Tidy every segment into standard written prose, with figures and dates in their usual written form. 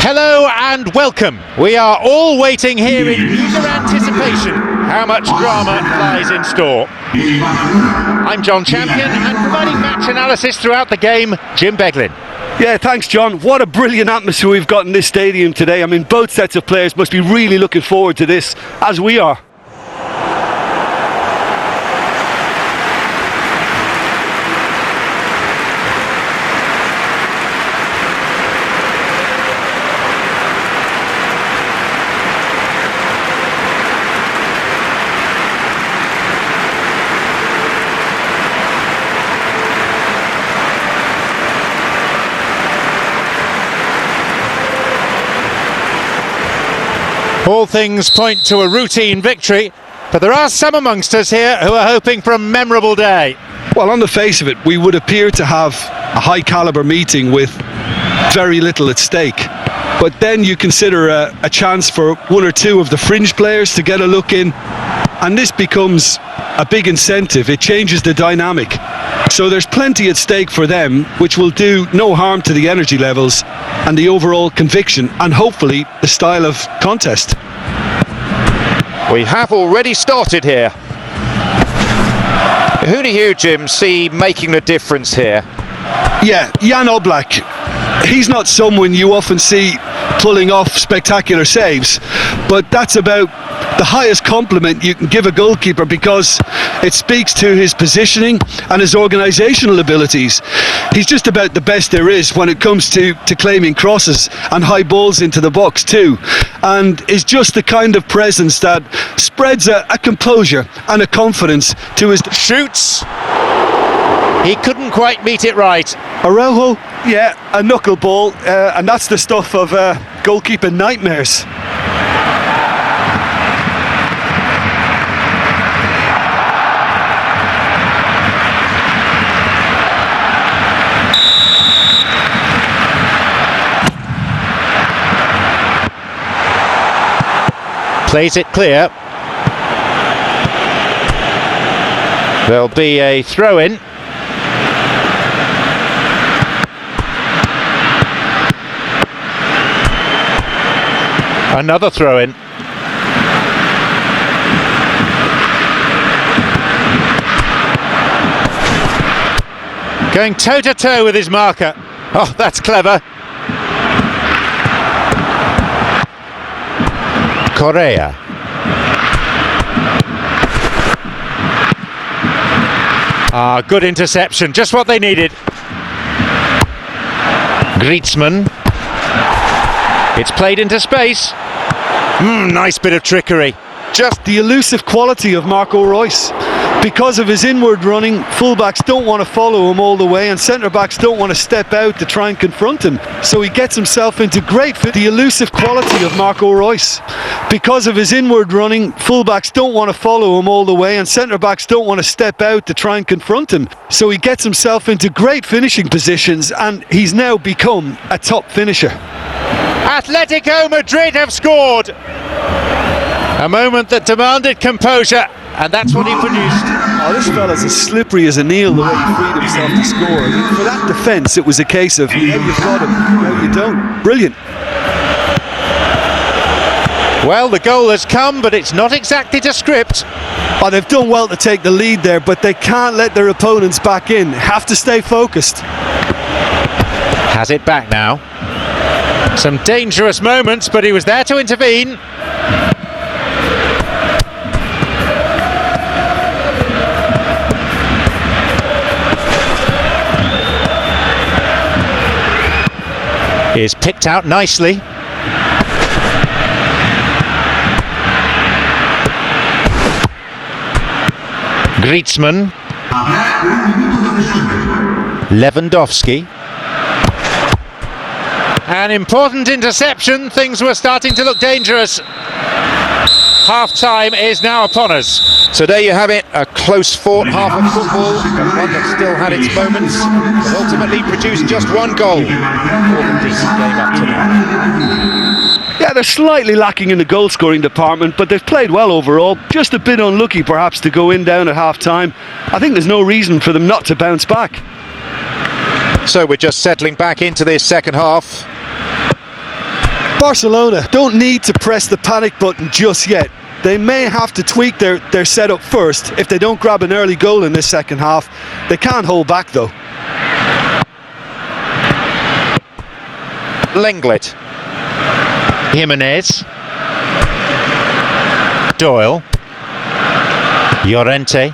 Hello and welcome. We are all waiting here in eager anticipation how much drama lies in store. I'm John Champion, and providing match analysis throughout the game, Jim Beglin. Yeah, thanks John. What a brilliant atmosphere we've got in this stadium today. I mean, both sets of players must be really looking forward to this, as we are. All things point to a routine victory, but there are some amongst us here who are hoping for a memorable day. Well, on the face of it, we would appear to have a high-caliber meeting with very little at stake. But then you consider a chance for one or two of the fringe players to get a look in, and this becomes a big incentive. It changes the dynamic. So there's plenty at stake for them, which will do no harm to the energy levels and the overall conviction and hopefully the style of contest. We have already started here. Who do you, Jim, see making the difference here? Yeah, Jan Oblak. He's not someone you often see pulling off spectacular saves, but that's about the highest compliment you can give a goalkeeper, because it speaks to his positioning and his organisational abilities. He's just about the best there is when it comes to claiming crosses and high balls into the box too, and is just the kind of presence that spreads a composure and a confidence to his... Shoots! He couldn't quite meet it right. Araujo, yeah, a knuckleball, and that's the stuff of goalkeeping nightmares. Plays it clear. There'll be a throw-in. Another throw-in. Going toe-to-toe with his marker. Oh, that's clever. Correa. Good interception, just what they needed. Griezmann. It's played into space. Nice bit of trickery. Just the elusive quality of Marco Reus. Because of his inward running, fullbacks don't want to follow him all the way, and centre-backs don't want to step out to try and confront him. So he gets himself into great fit. The elusive quality of Marco Reus. Because of his inward running, fullbacks don't want to follow him all the way, and centre-backs don't want to step out to try and confront him. So he gets himself into great finishing positions, and he's now become a top finisher. Atletico Madrid have scored. A moment that demanded composure, and that's what he produced. Oh, this fella's as slippery as an eel, the way he freed himself to score. I mean, for that defence, it was a case of, now you've got him, now you don't. Brilliant. Well, the goal has come, but it's not exactly to script. Oh, they've done well to take the lead there, but they can't let their opponents back in. Have to stay focused. Has it back now. Some dangerous moments, but he was there to intervene. Is picked out nicely. Griezmann. Lewandowski. An important interception. Things were starting to look dangerous. Half-time is now upon us. So there you have it, a close-fought half of football, but one that still had its moments, but ultimately produced just one goal. More than decent game up to now. Yeah, they're slightly lacking in the goal-scoring department, but they've played well overall. Just a bit unlucky, perhaps, to go in down at half-time. I think there's no reason for them not to bounce back. So we're just settling back into this second half. Barcelona don't need to press the panic button just yet. They may have to tweak their setup first if they don't grab an early goal in this second half. They can't hold back though. Lenglet. Jimenez. Doyle. Llorente.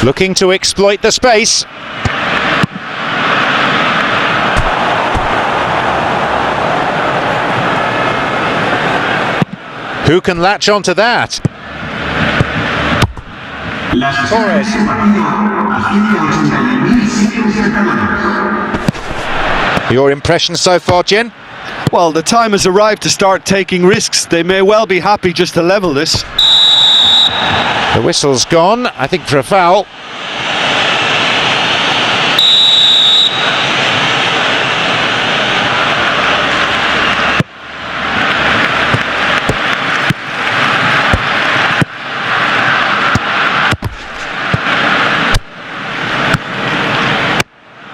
Looking to exploit the space. Who can latch onto that? Torres. Your impression so far, Jen? Well, the time has arrived to start taking risks. They may well be happy just to level this. The whistle's gone, I think, for a foul.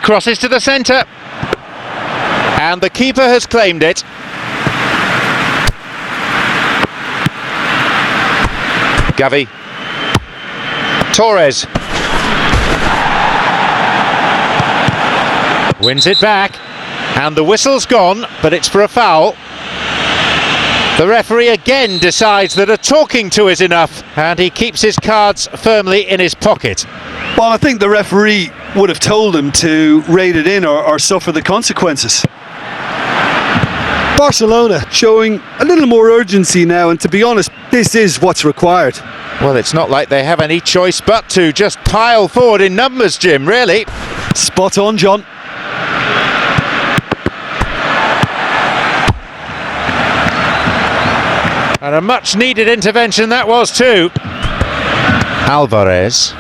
Crosses to the centre. And the keeper has claimed it. Gavi. Torres. Wins it back. And the whistle's gone, but it's for a foul. The referee again decides that a talking to is enough, and he keeps his cards firmly in his pocket. Well, I think the referee would have told him to rate it in or suffer the consequences. Barcelona showing a little more urgency now, and to be honest, this is what's required. Well, it's not like they have any choice but to just pile forward in numbers, Jim, really. Spot on, John. And a much needed intervention that was too. Alvarez.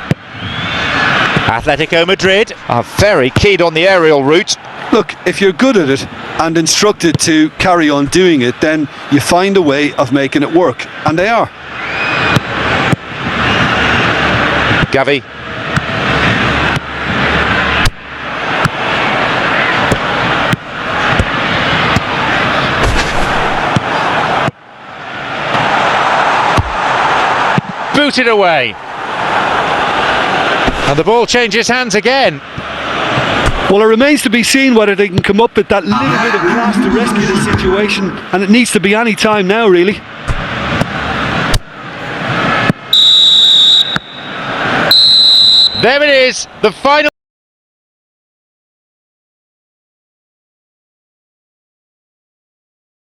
Atletico Madrid Are very keen on the aerial route. Look, if you're good at it and instructed to carry on doing it, then you find a way of making it work, and they are. Gavi. booted away. And the ball changes hands again. Well, it remains to be seen whether they can come up with that little bit of class to rescue the situation, and it needs to be any time now, really. There it is, the final.